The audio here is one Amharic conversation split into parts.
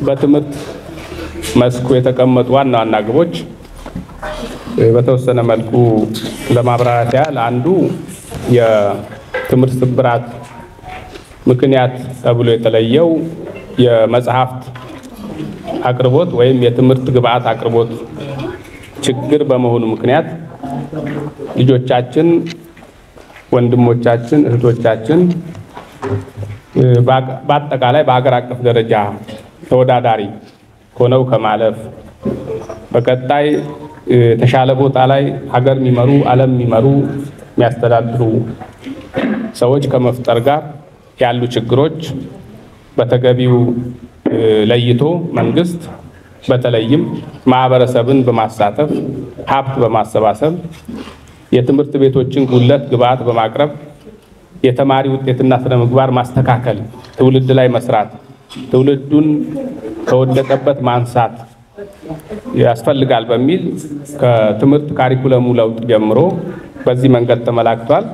በትምህርት መስኩ የተቀመጡ ዋና ዋና ግቦች በተወሰነ መልኩ ለማብራራት ያህል አንዱ የትምህርት ስብራት ምክንያት ተብሎ የተለየው የመጽሐፍት አቅርቦት ወይም የትምህርት ግብዓት አቅርቦት ችግር በመሆኑ ምክንያት ልጆቻችን፣ ወንድሞቻችን፣ እህቶቻችን በአጠቃላይ በሀገር አቀፍ ደረጃ ተወዳዳሪ ሆነው ከማለፍ በቀጣይ ተሻለ ቦታ ላይ ሀገር የሚመሩ ዓለም የሚመሩ የሚያስተዳድሩ ሰዎች ከመፍጠር ጋር ያሉ ችግሮች በተገቢው ለይቶ መንግስት በተለይም ማህበረሰብን በማሳተፍ ሀብት በማሰባሰብ የትምህርት ቤቶችን ጉድለት ግብዓት በማቅረብ የተማሪ ውጤትና ስነ ምግባር ማስተካከል፣ ትውልድ ላይ መስራት፣ ትውልዱን ከወደቀበት ማንሳት ያስፈልጋል በሚል ከትምህርት ካሪኩለሙ ለውጥ ጀምሮ በዚህ መንገድ ተመላክቷል።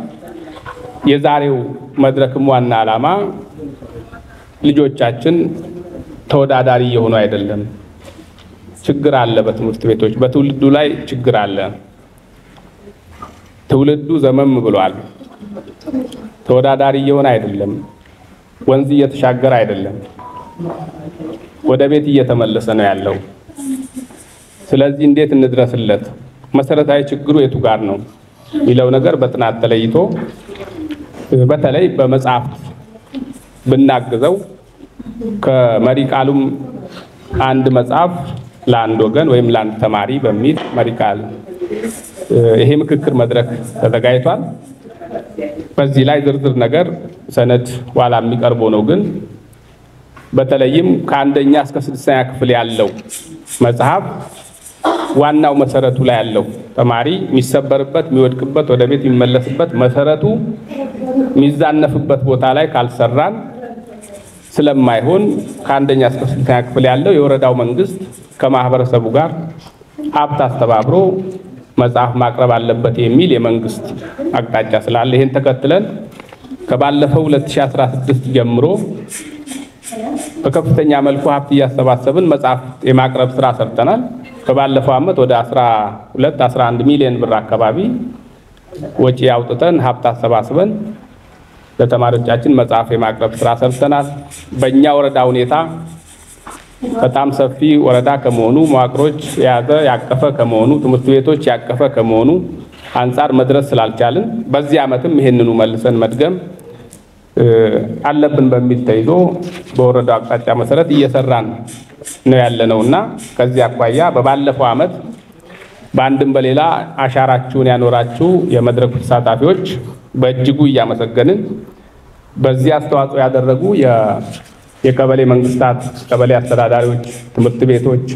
የዛሬው መድረክም ዋና ዓላማ ልጆቻችን ተወዳዳሪ የሆኑ አይደለም፣ ችግር አለ፣ በትምህርት ቤቶች በትውልዱ ላይ ችግር አለ፣ ትውልዱ ዘመም ብሏል፣ ተወዳዳሪ የሆነ አይደለም፣ ወንዝ እየተሻገረ አይደለም፣ ወደ ቤት እየተመለሰ ነው ያለው። ስለዚህ እንዴት እንድረስለት፣ መሰረታዊ ችግሩ የቱ ጋር ነው የሚለው ነገር በጥናት ተለይቶ በተለይ በመጽሐፍት ብናግዘው ከመሪ ቃሉም አንድ መጽሐፍ ለአንድ ወገን ወይም ለአንድ ተማሪ በሚል መሪ ቃል ይሄ ምክክር መድረክ ተዘጋጅቷል። በዚህ ላይ ዝርዝር ነገር ሰነድ ኋላ የሚቀርበው ነው። ግን በተለይም ከአንደኛ እስከ 6ኛ ክፍል ያለው መጽሐፍ ዋናው መሰረቱ ላይ ያለው ተማሪ የሚሰበርበት፣ የሚወድቅበት፣ ወደ ቤት የሚመለስበት መሰረቱ የሚዛነፍበት ቦታ ላይ ካልሰራን ስለማይሆን ከአንደኛ እስከ 6ኛ ክፍል ያለው የወረዳው መንግስት ከማህበረሰቡ ጋር ሀብት አስተባብሮ መጽሐፍ ማቅረብ አለበት የሚል የመንግስት አቅጣጫ ስላለ ይሄን ተከትለን ከባለፈው 2016 ጀምሮ በከፍተኛ መልኩ ሀብት እያሰባሰብን መጽሐፍ የማቅረብ ስራ ሰርተናል። ከባለፈው ዓመት ወደ 11 ሚሊዮን ብር አካባቢ ወጪ አውጥተን ሀብት አሰባስበን ለተማሪዎቻችን መጽሐፍ የማቅረብ ስራ ሰርተናል። በእኛ ወረዳ ሁኔታ በጣም ሰፊ ወረዳ ከመሆኑ መዋቅሮች የያዘ ያቀፈ ከመሆኑ ትምህርት ቤቶች ያቀፈ ከመሆኑ አንፃር መድረስ ስላልቻልን በዚህ ዓመትም ይሄንኑ መልሰን መድገም አለብን በሚል ተይዞ በወረዳው አቅጣጫ መሰረት እየሰራን ነው ያለነውና ከዚህ አኳያ በባለፈው ዓመት በአንድም በሌላ አሻራችሁን ያኖራችሁ የመድረኩ ተሳታፊዎች በእጅጉ እያመሰገንን በዚህ አስተዋጽኦ ያደረጉ የቀበሌ መንግስታት፣ ቀበሌ አስተዳዳሪዎች፣ ትምህርት ቤቶች፣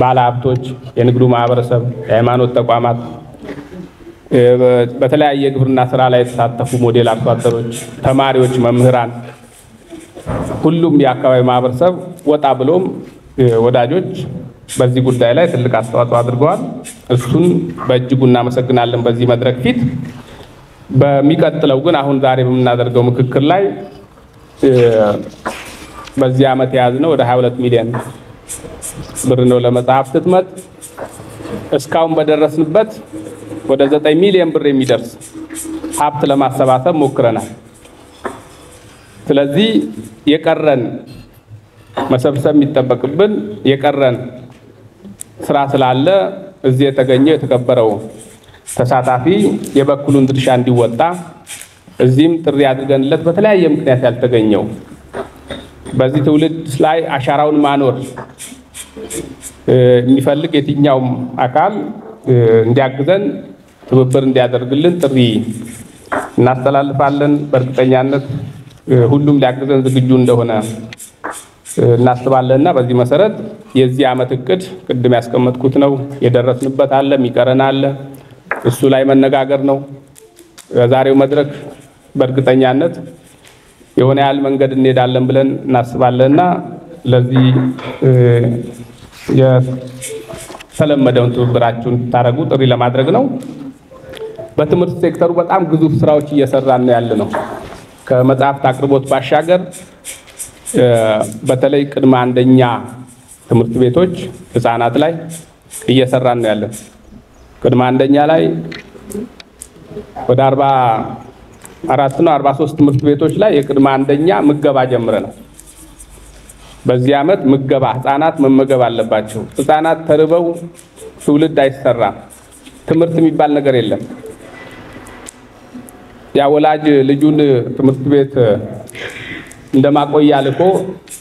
ባለሀብቶች፣ የንግዱ ማህበረሰብ፣ የሃይማኖት ተቋማት፣ በተለያየ ግብርና ስራ ላይ የተሳተፉ ሞዴል አርሶ አደሮች፣ ተማሪዎች፣ መምህራን፣ ሁሉም የአካባቢ ማህበረሰብ ወጣ ብሎም ወዳጆች በዚህ ጉዳይ ላይ ትልቅ አስተዋጽኦ አድርገዋል። እሱን በእጅጉ እናመሰግናለን በዚህ መድረክ ፊት። በሚቀጥለው ግን አሁን ዛሬ በምናደርገው ምክክር ላይ በዚህ ዓመት የያዝነው ወደ 22 ሚሊዮን ብር ነው ለመጽሐፍ ህትመት። እስካሁን በደረስንበት ወደ 9 ሚሊዮን ብር የሚደርስ ሀብት ለማሰባሰብ ሞክረናል። ስለዚህ የቀረን መሰብሰብ የሚጠበቅብን የቀረን ስራ ስላለ እዚህ የተገኘው የተከበረው ተሳታፊ የበኩሉን ድርሻ እንዲወጣ እዚህም ጥሪ አድርገንለት በተለያየ ምክንያት ያልተገኘው በዚህ ትውልድ ላይ አሻራውን ማኖር የሚፈልግ የትኛውም አካል እንዲያግዘን ትብብር እንዲያደርግልን ጥሪ እናስተላልፋለን። በእርግጠኛነት ሁሉም ሊያግዘን ዝግጁ እንደሆነ እናስባለንና በዚህ መሰረት የዚህ ዓመት እቅድ ቅድም ያስቀመጥኩት ነው። የደረስንበት አለ፣ የሚቀረን አለ። እሱ ላይ መነጋገር ነው። ዛሬው መድረክ በእርግጠኛነት የሆነ ያህል መንገድ እንሄዳለን ብለን እናስባለንና ለዚህ ተለመደውን ትብብራችሁን ታረጉ ጥሪ ለማድረግ ነው። በትምህርት ሴክተሩ በጣም ግዙፍ ስራዎች እየሰራን ነው ያለነው። ከመጽሐፍት አቅርቦት ባሻገር በተለይ ቅድመ አንደኛ ትምህርት ቤቶች ህፃናት ላይ እየሰራን ነው ያለነው። ቅድመ አንደኛ ላይ ወደ 44 ነው 43 ትምህርት ቤቶች ላይ የቅድመ አንደኛ ምገባ ጀምረናል። በዚህ ዓመት ምገባ ህፃናት መመገብ አለባቸው። ህፃናት ተርበው ትውልድ አይሰራም። ትምህርት የሚባል ነገር የለም። ያ ወላጅ ልጁን ትምህርት ቤት እንደማቆያ ልኮ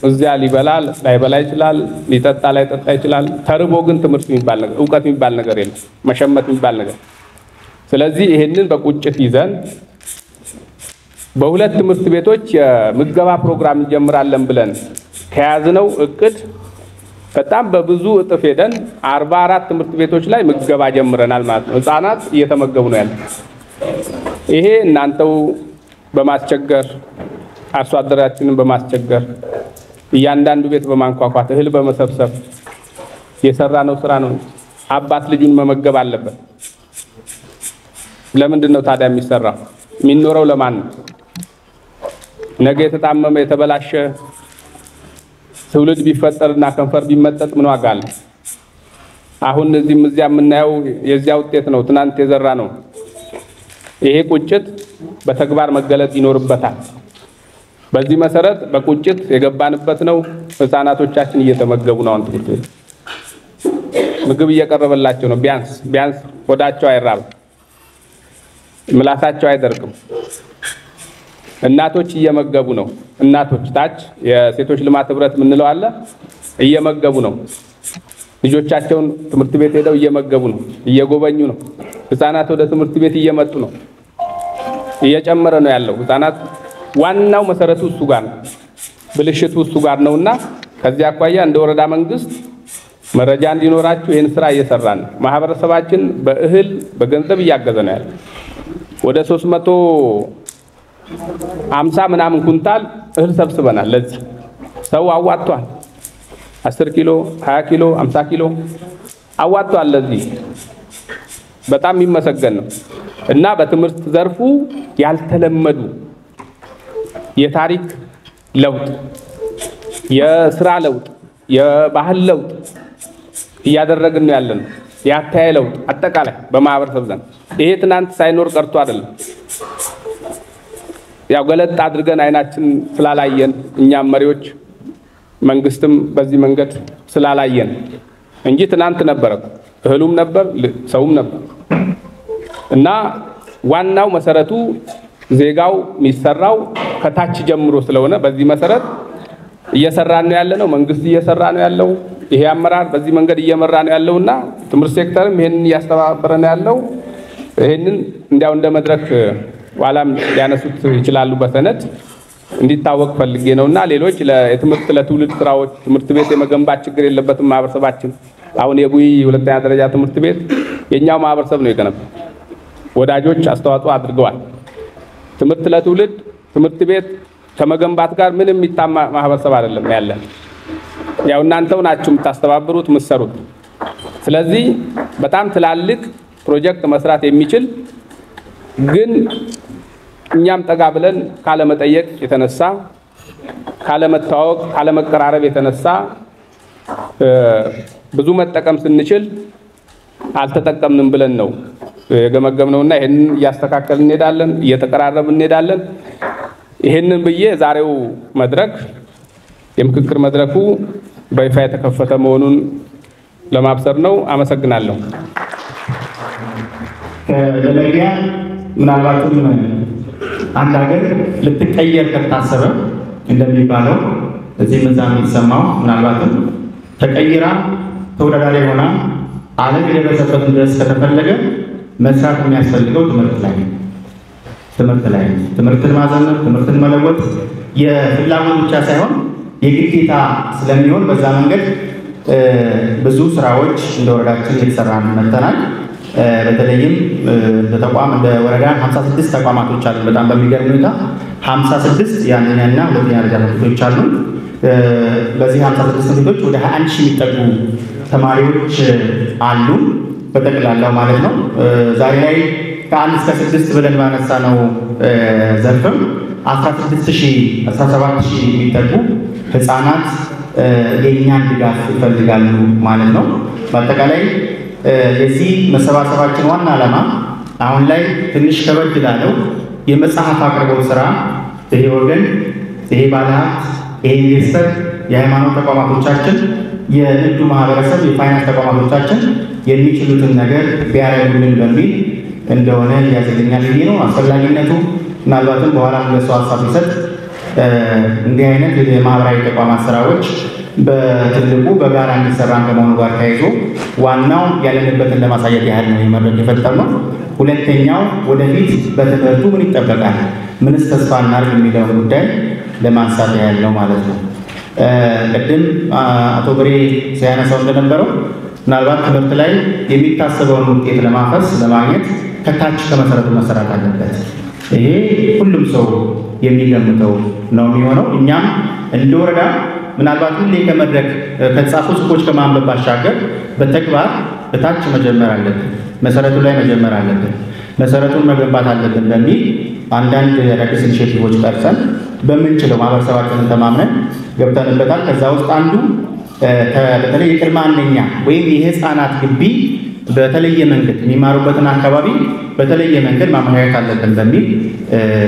እዚያ ሊበላል ላይበላ ይችላል፣ ሊጠጣ ላይጠጣ ይችላል። ተርቦ ግን ትምህርት የሚባል ነገር ዕውቀት የሚባል ነገር የለም፣ መሸመት የሚባል ነገር። ስለዚህ ይሄንን በቁጭት ይዘን በሁለት ትምህርት ቤቶች የምገባ ፕሮግራም እንጀምራለን ብለን ከያዝነው እቅድ በጣም በብዙ እጥፍ ሄደን 44 ትምህርት ቤቶች ላይ ምገባ ጀምረናል ማለት ነው። ህፃናት እየተመገቡ ነው ያለው። ይሄ እናንተው በማስቸገር አርሶ አደራችንን በማስቸገር እያንዳንዱ ቤት በማንኳኳት እህል በመሰብሰብ የሰራነው ስራ ነው። አባት ልጁን መመገብ አለበት። ለምንድን ነው ታዲያ የሚሰራው? የሚኖረው ለማን ነው? ነገ የተጣመመ የተበላሸ ትውልድ ቢፈጠርና ከንፈር ቢመጠጥ ምን ዋጋ አለ? አሁን እዚህም እዚያ የምናየው የዚያ ውጤት ነው፣ ትናንት የዘራ ነው። ይሄ ቁጭት በተግባር መገለጥ ይኖርበታል። በዚህ መሰረት በቁጭት የገባንበት ነው። ህፃናቶቻችን እየተመገቡ ነው። አንተ ምግብ እየቀረበላቸው ነው። ቢያንስ ወዳቸው አይራብም፣ ምላሳቸው አይደርቅም። እናቶች እየመገቡ ነው። እናቶች ታች የሴቶች ልማት ህብረት ምንለው አለ እየመገቡ ነው። ልጆቻቸውን ትምህርት ቤት ሄደው እየመገቡ ነው፣ እየጎበኙ ነው። ህፃናት ወደ ትምህርት ቤት እየመጡ ነው። እየጨመረ ነው ያለው ህፃናት። ዋናው መሰረቱ እሱ ጋር ነው፣ ብልሽቱ እሱ ጋር ነውና ከዚያ አኳያ እንደ ወረዳ መንግስት መረጃ እንዲኖራችሁ ይሄን ስራ እየሰራን ነው። ማህበረሰባችን በእህል በገንዘብ እያገዘ ነው ያለው። ወደ 350 ምናምን ኩንታል እህል ሰብስበናል። ለዚህ ሰው አዋጥቷል። 10 ኪሎ 20 ኪሎ 50 ኪሎ አዋጥቷል። ለዚህ በጣም የሚመሰገን ነው። እና በትምህርት ዘርፉ ያልተለመዱ የታሪክ ለውጥ፣ የስራ ለውጥ፣ የባህል ለውጥ እያደረግን ነው ያለነው። ያታየ ለውጥ አጠቃላይ በማህበረሰብ ዘንድ ይሄ ትናንት ሳይኖር ቀርቶ አይደለም። ያው ገለጥ አድርገን አይናችን ስላላየን እኛም መሪዎች መንግስትም በዚህ መንገድ ስላላየን እንጂ ትናንት ነበረ፣ እህሉም ነበር፣ ሰውም ነበር። እና ዋናው መሰረቱ ዜጋው የሚሰራው ከታች ጀምሮ ስለሆነ በዚህ መሰረት እየሰራን ነው ያለነው። መንግስት እየሰራ ነው ያለው። ይሄ አመራር በዚህ መንገድ እየመራ ነው ያለውና ትምህርት ሴክተርም ይሄንን እያስተባበረ ነው ያለው። ይሄንን እንዲያው እንደ መድረክ ዋላም ሊያነሱት ይችላሉ በሰነድ እንዲታወቅ ፈልጌ ነውና ሌሎች ለትምህርት ለትውልድ ስራዎች ትምህርት ቤት የመገንባት ችግር የለበትም ማህበረሰባችን። አሁን የቡይ ሁለተኛ ደረጃ ትምህርት ቤት የኛው ማህበረሰብ ነው የገነባው። ወዳጆች አስተዋጽኦ አድርገዋል። ትምህርት ለትውልድ ትምህርት ቤት ከመገንባት ጋር ምንም የሚታማ ማህበረሰብ አይደለም ያለን። ያው እናንተው ናችሁ የምታስተባብሩት የምትሰሩት። ስለዚህ በጣም ትላልቅ ፕሮጀክት መስራት የሚችል ግን እኛም ጠጋ ብለን ካለ መጠየቅ የተነሳ ካለ መታወቅ ካለ መቀራረብ የተነሳ ብዙ መጠቀም ስንችል አልተጠቀምንም ብለን ነው የገመገምነውና ይሄንን እያስተካከልን እንሄዳለን፣ እየተቀራረብን እንሄዳለን። ይሄንን ብዬ ዛሬው መድረክ የምክክር መድረኩ በይፋ የተከፈተ መሆኑን ለማብሰር ነው። አመሰግናለሁ። ለለጊያ ምናልባትም አንድ ሀገር ልትቀየር ከታሰበ እንደሚባለው እዚህ መዛም የሚሰማው ምናልባትም ተቀይራ ተወዳዳሪ ሆና ዓለም የደረሰበትን ድረስ ከተፈለገ መስራት የሚያስፈልገው ትምህርትን ማዘመን፣ ትምህርትን መለወጥ የፍላጎት ብቻ ሳይሆን የግዴታ ስለሚሆን በዛ መንገድ ብዙ ስራዎች እንደ ወረዳችን እየተሰራን መጥተናል። በተለይም በተቋም እንደ ወረዳ 56 ተቋማቶች አሉ። በጣም በሚገርም ሁኔታ 56 የአንደኛና ሁለተኛ ደረጃ ትምህርት ቤቶች አሉ። በዚህ 56 ትምህርት ቤቶች ወደ 21 ሺህ የሚጠጉ ተማሪዎች አሉ በጠቅላላው ማለት ነው። ዛሬ ላይ ከ1 እስከ 6 ብለን ባነሳ ነው ዘርፍም 17,000 የሚጠጉ ህፃናት የእኛን ድጋፍ ይፈልጋሉ ማለት ነው። በአጠቃላይ የዚህ መሰባሰባችን ዋና ዓላማ አሁን ላይ ትንሽ ከበድ ላለው የመጽሐፍ አቅርቦት ስራ ይሄ ወገን፣ ይሄ ባለሀብት፣ ይሄ ኢንቨስተር፣ የሃይማኖት ተቋማቶቻችን፣ የንግዱ ማህበረሰብ፣ የፋይናንስ ተቋማቶቻችን የሚችሉትን ነገር ቢያደርጉልን በሚል እንደሆነ ያዘልኛል። ይሄ ነው አስፈላጊነቱ። ምናልባትም በኋላ ለሰው ሀሳብ ቢሰጥ እንዲህ አይነት የማህበራዊ ተቋማት ስራዎች በትልቁ በጋራ እንዲሰራ ከመሆኑ ጋር ተያይዞ ዋናው ያለንበትን ለማሳየት ያህል ነው የመድረክ የፈጠርነው። ሁለተኛው ወደፊት በትምህርቱ ምን ይጠበቃል፣ ምንስ ተስፋ እናድርግ የሚለውን ጉዳይ ለማንሳት ያህል ነው ማለት ነው። ቅድም አቶ ብሬ ሲያነሳው እንደነበረው ምናልባት ትምህርት ላይ የሚታሰበውን ውጤት ለማግኘት ከታች ከመሰረቱ መሰራት አለበት። ይሄ ሁሉም ሰው የሚገምተው ነው የሚሆነው። እኛም እንደ ወረዳ ምናልባት ሁሌ ከመድረክ ከተጻፉ ጽሑፎች ከማንበብ ባሻገር በተግባር በታች መጀመር አለብን፣ መሰረቱ ላይ መጀመር አለብን፣ መሰረቱን መገንባት አለብን በሚል አንዳንድ አዳዲስ ኢኒሼቲቮች ቀርጸን በምንችለው ማህበረሰባችንን ተማምነን ገብተንበታል። ከዛ ውስጥ አንዱ በተለይ የቅድመ አንደኛ ወይም የህፃናት ግቢ በተለየ መንገድ የሚማሩበትን አካባቢ በተለየ መንገድ ማመቻቸት አለብን በሚል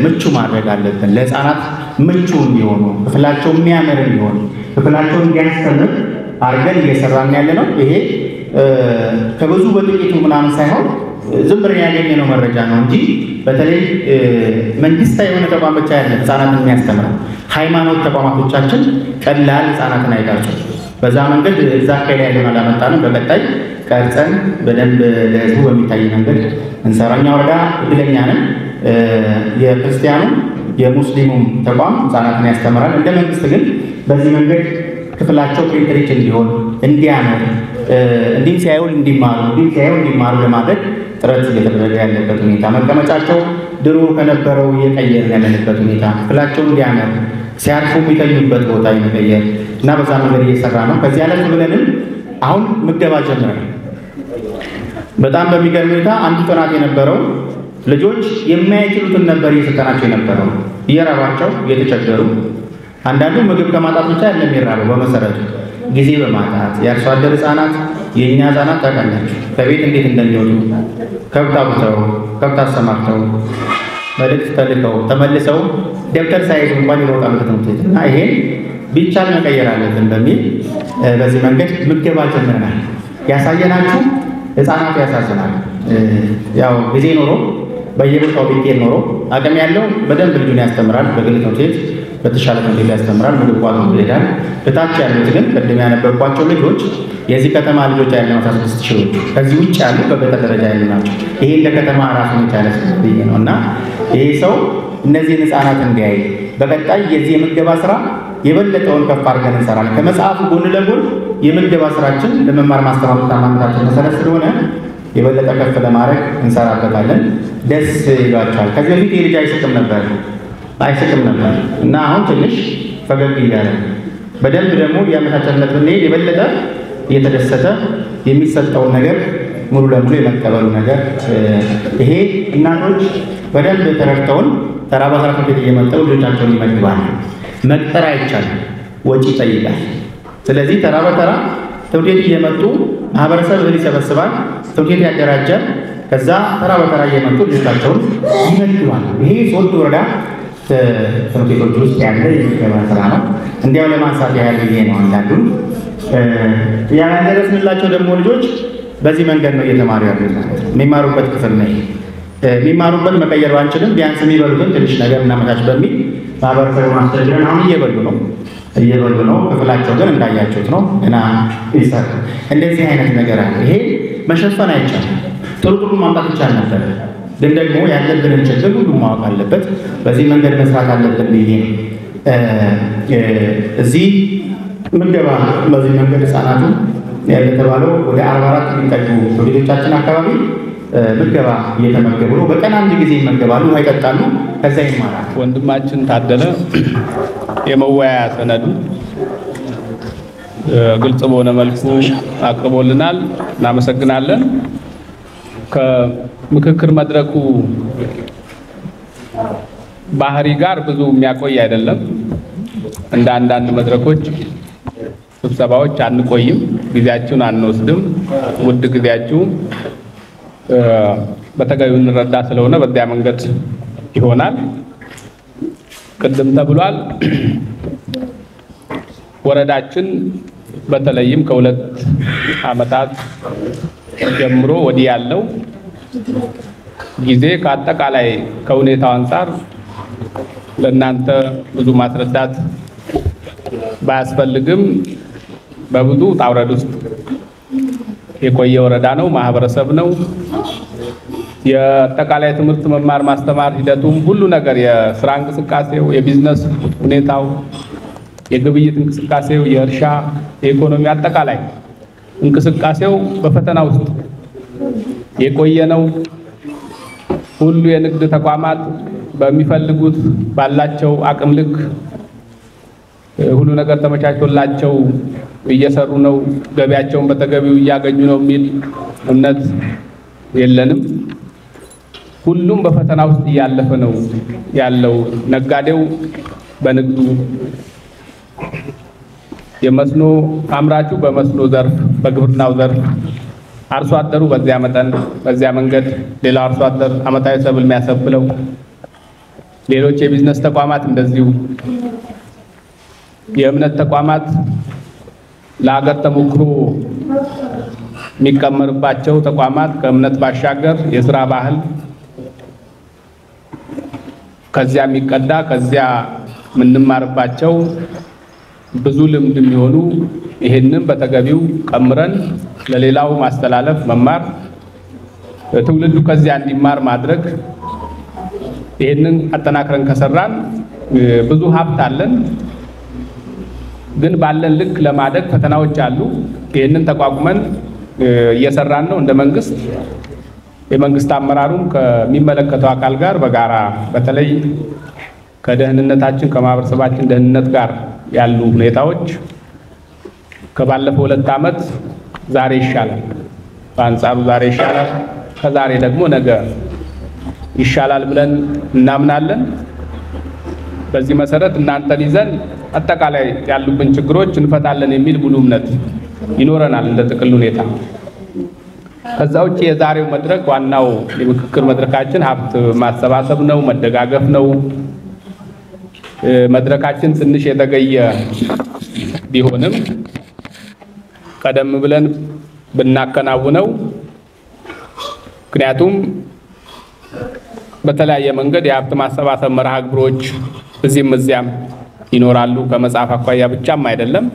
ምቹ ማድረግ አለብን። ለህፃናት ምቹ እንዲሆኑ፣ ክፍላቸው የሚያምር እንዲሆን፣ ክፍላቸው እንዲያስተምር አድርገን እየሰራን ያለ ነው። ይሄ ከብዙ በጥቂቱ ምናምን ሳይሆን ዝም ብለን ያገኘነው መረጃ ነው እንጂ በተለይ መንግስታዊ የሆነ ተቋም ብቻ ያለ ህፃናትን የሚያስተምረው ሃይማኖት ተቋማቶቻችን ቀላል ህፃናትን አይቀርጹም። በዛ መንገድ እዛ አካባቢ ያለውን አላመጣንም። በቀጣይ ቀርጸን በደንብ ለህዝቡ በሚታይ መንገድ እንሰራኛ። ወረዳ እድለኛ ነን። የክርስቲያኑ የሙስሊሙም ተቋም ህፃናትን ያስተምራል። እንደ መንግስት ግን በዚህ መንገድ ክፍላቸው ፕሪንተሪች እንዲሆን እንዲያምር፣ እንዲህ ሲያዩ እንዲማሩ ለማድረግ ጥረት እየተደረገ ያለበት ሁኔታ፣ መቀመጫቸው ድሮ ከነበረው እየቀየርን ያለንበት ሁኔታ፣ ክፍላቸው እንዲያምር፣ ሲያርፉ የሚተኙበት ቦታ የመቀየር እና በዛ መንገድ እየሰራ ነው። ከዚህ ዓለም ብለንም አሁን ምገባ ጀምረናል። በጣም በሚገርም ሁኔታ አንዱ ጥናት የነበረው ልጆች የማይችሉትን ነበር እየሰጠናቸው የነበረው፣ እየራባቸው እየተቸገሩ። አንዳንዱ ምግብ ከማጣት ብቻ ያለ የሚራበው በመሰረቱ ጊዜ በማጣት የአርሶ አደር ህፃናት፣ የእኛ ህፃናት ታውቃላችሁ ከቤት እንዴት እንደሚወጡ ከብት አውጥተው ከብት አሰማርተው መልእክት ተልከው ተመልሰው ደብተር ሳይዙ እንኳን ይሮጣሉ ከትምህርት ቤት እና ይሄን ቢቻል መቀየር አለብን በሚል በዚህ መንገድ ምገባ ጀምረናል። ያሳየናችሁ ህፃናቱ ያሳዝናል። ያው ጊዜ ኖሮ በየቦታው ቢጤል ኖሮ አቅም ያለው በደንብ ልጁን ያስተምራል። በግል ትምህርት ቤት በተሻለ ትምህርት ቤት ያስተምራል። ምግብ ቋጥሮ ይሄዳል። በታች ያሉት ግን ቅድም ያነበብኳቸው ልጆች የዚህ ከተማ ልጆች ያለ 16,000 ከዚህ ውጭ ያሉ በገጠር ደረጃ ያሉ ናቸው። ይሄ እንደ ከተማ ራሱን የቻለ ስለዚህ ነው እና ይሄ ሰው እነዚህን ህፃናት እንዲያይ በቀጣይ የዚህ የምገባ ስራ የበለጠውን ከፍ አድርገን እንሰራለን። ከመጽሐፉ ጎን ለጎን የምገባ ስራችን ለመማር ማስተማር ታማኝነታችን መሰረት ስለሆነ የበለጠ ከፍ ለማድረግ እንሰራበታለን። ደስ ይላችኋል። ከዚህ በፊት የልጅ አይስቅም ነበር እና አሁን ትንሽ ፈገግ እያለ በደንብ ደግሞ የአመታቸነት ብንሄድ የበለጠ እየተደሰተ የሚሰጠውን ነገር ሙሉ ለሙሉ የመቀበሉ ነገር ይሄ እናቶች በደንብ ተረድተውን ተራ በተራ ቤት እየመጠው ልጆቻቸውን ይመግባሉ። መቅጠር አይቻልም፣ ወጪ ይጠይቃል። ስለዚህ ተራ በተራ ትምህርት ቤት እየመጡ ማህበረሰብ እህል ይሰበስባል፣ ትምህርት ቤት ያደራጃል። ከዛ ተራ በተራ እየመጡ ልጆቻቸውን ይመግባሉ። ይሄ ሶስት ወረዳ ትምህርት ቤቶች ውስጥ ያለ የምገባ ስራ ነው። እንዲያው ለማንሳት ያህል ጊዜ ነው። አንዳንዱን ያላደረስንላቸው ደግሞ ልጆች በዚህ መንገድ ነው እየተማሩ ያሉት ማለት ነው። የሚማሩበት ክፍል ነው። የሚማሩበት መቀየር ባንችልም ቢያንስ የሚበሉትን ትንሽ ነገር እናመቻች በሚል ማህበረሰቡ ማስተዳደርን አሁን እየበሉ ነው። ክፍላቸው ግን እንዳያችሁት ነው እና ይሰራ እንደዚህ አይነት ነገር አለ። ይሄ መሸፈን አይቻልም። ጥሩ ማምጣት ይቻል ነበር፣ ግን ደግሞ ያለብንን ችግር ሁሉ ማወቅ አለበት። በዚህ መንገድ መስራት አለብን ብዬ እዚህ ምገባ በዚህ መንገድ ህፃናቱ የተባለው ወደ 44 የሚጠጉ ቤቶቻችን አካባቢ ምገባ እየተመገቡ ነው። በቀን አንድ ጊዜ ይመገባሉ፣ አይጠጣሉ፣ ከዛ ይማራል። ወንድማችን ታደለ የመወያያ ሰነዱ ግልጽ በሆነ መልኩ አቅርቦልናል። እናመሰግናለን። ከምክክር መድረኩ ባህሪ ጋር ብዙ የሚያቆይ አይደለም። እንደ አንዳንድ መድረኮች ስብሰባዎች አንቆይም፣ ጊዜያችሁን አንወስድም። ውድ ጊዜያችሁ በተገቢው እንረዳ ስለሆነ በዚያ መንገድ ይሆናል። ቅድም ተብሏል። ወረዳችን በተለይም ከ2 ዓመታት ጀምሮ ወዲህ ያለው ጊዜ ከአጠቃላይ ከሁኔታው አንፃር ለእናንተ ብዙ ማስረዳት ባያስፈልግም በብዙ ጣውረድ ውስጥ የቆየ ወረዳ ነው፣ ማህበረሰብ ነው። የአጠቃላይ ትምህርት መማር ማስተማር ሂደቱም ሁሉ ነገር የስራ እንቅስቃሴው፣ የቢዝነስ ሁኔታው፣ የግብይት እንቅስቃሴው፣ የእርሻ የኢኮኖሚ አጠቃላይ እንቅስቃሴው በፈተና ውስጥ የቆየ ነው። ሁሉ የንግድ ተቋማት በሚፈልጉት ባላቸው አቅም ልክ ሁሉ ነገር ተመቻችቶላቸው እየሰሩ ነው፣ ገቢያቸውን በተገቢው እያገኙ ነው የሚል እምነት የለንም። ሁሉም በፈተና ውስጥ እያለፈ ነው ያለው። ነጋዴው በንግዱ፣ የመስኖ አምራቹ በመስኖ ዘርፍ፣ በግብርናው ዘርፍ፣ አርሶ አደሩ በዚያ መጠን በዚያ መንገድ፣ ሌላው አርሶ አደር አመታዊ ሰብል የሚያሰብለው፣ ሌሎች የቢዝነስ ተቋማት እንደዚሁ፣ የእምነት ተቋማት ለሀገር ተሞክሮ የሚቀመርባቸው ተቋማት ከእምነት ባሻገር የስራ ባህል ከዚያ የሚቀዳ ከዚያ የምንማርባቸው ብዙ ልምድ የሚሆኑ ይሄንን በተገቢው ቀምረን ለሌላው ማስተላለፍ መማር፣ ትውልዱ ከዚያ እንዲማር ማድረግ፣ ይሄንን አጠናክረን ከሰራን ብዙ ሀብት አለን። ግን ባለን ልክ ለማደግ ፈተናዎች አሉ። ይሄንን ተቋቁመን እየሰራን ነው። እንደ መንግስት የመንግስት አመራሩም ከሚመለከተው አካል ጋር በጋራ በተለይ ከደህንነታችን ከማህበረሰባችን ደህንነት ጋር ያሉ ሁኔታዎች ከባለፈው 2 ዓመት ዛሬ ይሻላል። በአንጻሩ ዛሬ ይሻላል። ከዛሬ ደግሞ ነገ ይሻላል ብለን እናምናለን። በዚህ መሰረት እናንተን ይዘን አጠቃላይ ያሉብን ችግሮች እንፈታለን የሚል ሙሉ እምነት ይኖረናል እንደ ጥቅል ሁኔታ። ከዛ ውጪ የዛሬው መድረክ ዋናው የምክክር መድረካችን ሀብት ማሰባሰብ ነው፣ መደጋገፍ ነው። መድረካችን ትንሽ የተገየ ቢሆንም ቀደም ብለን ብናከናውነው፣ ምክንያቱም በተለያየ መንገድ የሀብት ማሰባሰብ መርሃ ግብሮች እዚህም እዚያም ይኖራሉ። ከመጽሐፍ አኳያ ብቻም አይደለም፣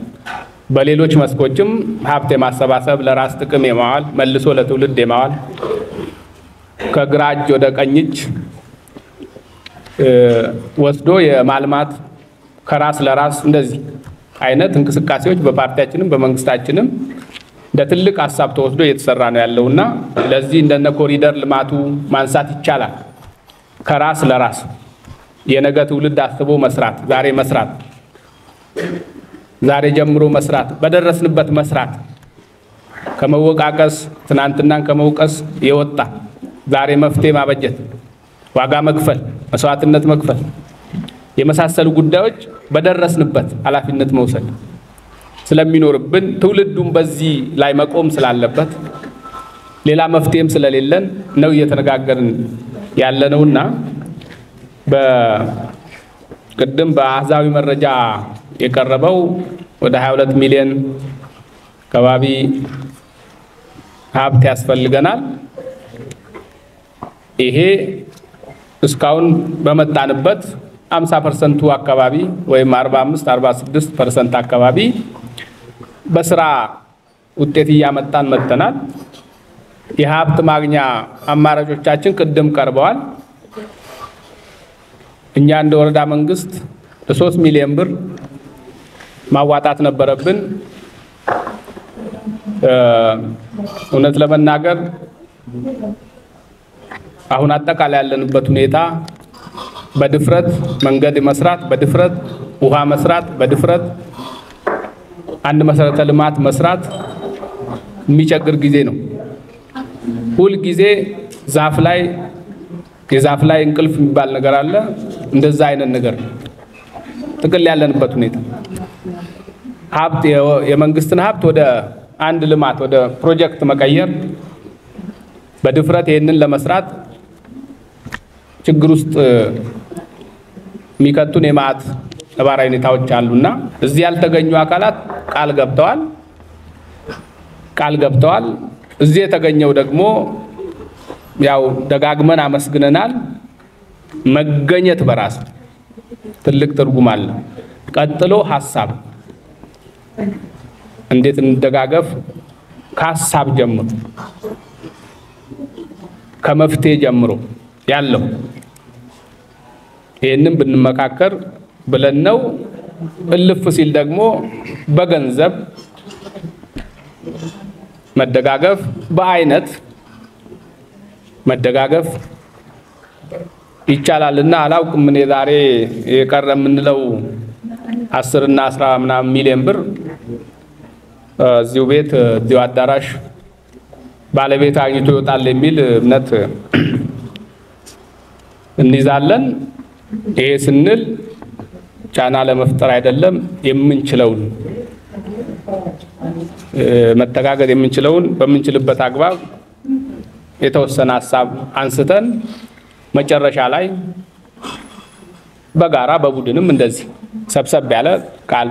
በሌሎች መስኮችም ሀብት የማሰባሰብ ለራስ ጥቅም የማዋል መልሶ ለትውልድ የማዋል ከግራ እጅ ወደ ቀኝ እጅ ወስዶ የማልማት ከራስ ለራስ እንደዚህ አይነት እንቅስቃሴዎች በፓርቲያችንም በመንግስታችንም እንደ ትልቅ ሀሳብ ተወስዶ እየተሰራ ነው ያለውና ለዚህ እንደነ ኮሪደር ልማቱ ማንሳት ይቻላል። ከራስ ለራስ የነገ ትውልድ አስቦ መስራት፣ ዛሬ መስራት፣ ዛሬ ጀምሮ መስራት፣ በደረስንበት መስራት፣ ከመወቃቀስ ትናንትናን ከመውቀስ የወጣ ዛሬ መፍትሄ ማበጀት፣ ዋጋ መክፈል፣ መስዋዕትነት መክፈል የመሳሰሉ ጉዳዮች በደረስንበት ኃላፊነት መውሰድ ስለሚኖርብን ትውልዱም በዚህ ላይ መቆም ስላለበት ሌላ መፍትሄም ስለሌለን ነው እየተነጋገርን ያለነውና በቅድም በአሃዛዊ መረጃ የቀረበው ወደ 22 ሚሊዮን ከባቢ ሀብት ያስፈልገናል። ይሄ እስካሁን በመጣንበት 50% አካባቢ ወይም 45-46% አካባቢ በስራ ውጤት እያመጣን መጥተናል። የሀብት ማግኛ አማራጮቻችን ቅድም ቀርበዋል። እኛ እንደ ወረዳ መንግስት 3 ሚሊዮን ብር ማዋጣት ነበረብን። እውነት ለመናገር አሁን አጠቃላይ ያለንበት ሁኔታ በድፍረት መንገድ መስራት፣ በድፍረት ውሃ መስራት፣ በድፍረት አንድ መሰረተ ልማት መስራት የሚቸግር ጊዜ ነው። ሁል ጊዜ የዛፍ ላይ እንቅልፍ የሚባል ነገር አለ። እንደዛ አይነት ነገር ጥቅል ያለንበት ሁኔታ ሀብት የመንግስትን ሀብት ወደ አንድ ልማት ወደ ፕሮጀክት መቀየር በድፍረት ይሄንን ለመስራት ችግር ውስጥ የሚከቱን የማት ነባራዊ ሁኔታዎች አሉና እዚህ ያልተገኙ አካላት ቃል ገብተዋል። እዚህ የተገኘው ደግሞ ያው ደጋግመን አመስግነናል። መገኘት በራስ ትልቅ ትርጉም አለ። ቀጥሎ ሐሳብ እንዴት እንደጋገፍ ከሐሳብ ጀምሮ ከመፍትሄ ጀምሮ ያለው ይሄንን ብንመካከር ብለን ነው። እልፍ ሲል ደግሞ በገንዘብ መደጋገፍ በአይነት መደጋገፍ ይቻላልና አላውቅም። እኔ ዛሬ የቀረ የምንለው 10 እና 10 ምናምን ሚሊዮን ብር እዚሁ ቤት እዚሁ አዳራሽ ባለቤት አግኝቶ ይወጣል የሚል እምነት እንይዛለን። ይሄ ስንል ጫና ለመፍጠር አይደለም። የምንችለውን መተጋገዝ የምንችለውን በምንችልበት አግባብ የተወሰነ ሐሳብ አንስተን መጨረሻ ላይ በጋራ በቡድንም እንደዚህ ሰብሰብ ያለ ቃል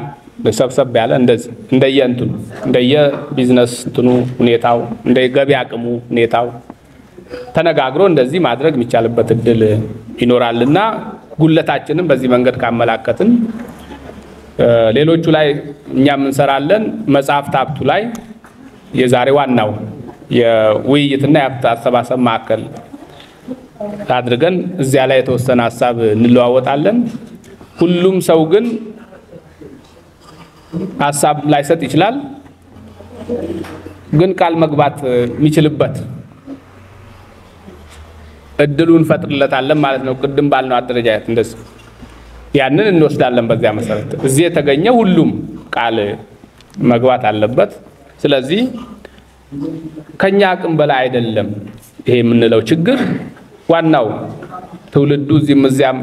ሰብሰብ ያለ እንደዚህ እንደየ ቢዝነስ እንትኑ ሁኔታው እንደ ገቢ አቅሙ ሁኔታው ተነጋግሮ እንደዚህ ማድረግ የሚቻልበት እድል ይኖራልና ጉለታችንን በዚህ መንገድ ካመላከትን ሌሎቹ ላይ እኛም እንሰራለን። መጽሐፍት ሀብቱ ላይ የዛሬ ዋናው የውይይትና የሀብት አሰባሰብ ማዕከል አድርገን እዚያ ላይ የተወሰነ ሐሳብ እንለዋወጣለን። ሁሉም ሰው ግን ሐሳብ ላይሰጥ ይችላል። ግን ቃል መግባት የሚችልበት እድሉን ፈጥርለታለን ማለት ነው። ቅድም ባልነው አደረጃጀት እንደዚህ ያንን እንወስዳለን። በዚያ መሰረት እዚህ የተገኘ ሁሉም ቃል መግባት አለበት። ስለዚህ ከኛ አቅም በላይ አይደለም ይሄ የምንለው ችግር። ዋናው ትውልዱ እዚህም እዚያም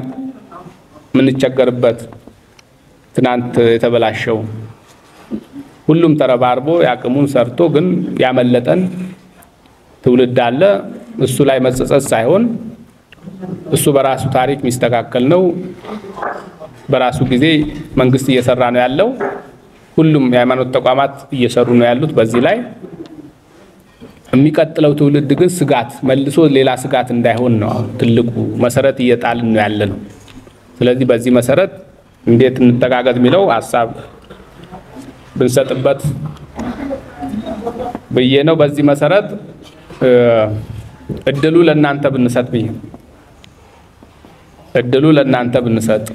የምንቸገርበት ትናንት የተበላሸው ሁሉም ተረባርቦ ያቅሙን ሰርቶ ግን ያመለጠን ትውልድ አለ። እሱ ላይ መጸጸት ሳይሆን እሱ በራሱ ታሪክ የሚስተካከል ነው። በራሱ ጊዜ መንግስት እየሰራ ነው ያለው። ሁሉም የሃይማኖት ተቋማት እየሰሩ ነው ያሉት። በዚህ ላይ የሚቀጥለው ትውልድ ግን ስጋት መልሶ ሌላ ስጋት እንዳይሆን ነው ትልቁ መሰረት እየጣልን ነው ያለነው። ስለዚህ በዚህ መሰረት እንዴት እንተጋገዝ የሚለው ሐሳብ ብንሰጥበት ብዬ ነው። በዚህ መሰረት እድሉ ለእናንተ ብንሰጥ ብዬ እድሉ ለእናንተ ብንሰጥ